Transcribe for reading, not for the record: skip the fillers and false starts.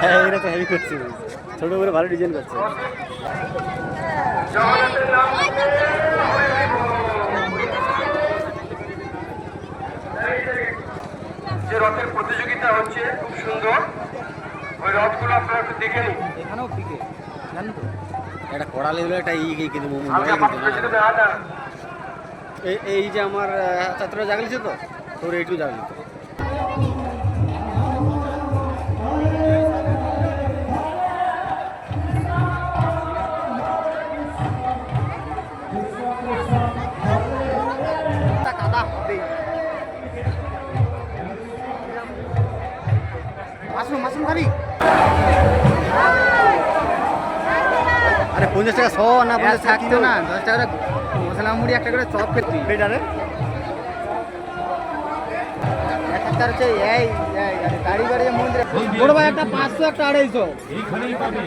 হ্যাঁ এরা তো হেভি করছে, ছোট করে ভালো ডিজাইন করছে। যে রথের প্রতিযোগিতা হচ্ছে খুব সুন্দর, ওই রথগুলো আপনারা একটু দেখে নিন। এখানেও পিকে জানেন তো, একটা কড়া লেগুলো একটা কিন্তু এই যে আমার ছাত্ররা জাগলিছে তো, তোর এইটুকু জাগলি তো। কাদা হবেই। মাশরুম মাশরুম খাবি? আরে 50 টাকা 100 না 50 থাকতো না, 10 টাকা মশলা মুড়ি একটা করে চপ খেতে বেটারে। একটা হচ্ছে এই গাড়ি গাড়ি মন্দিরে বড় ভাই একটা 500 একটা 250।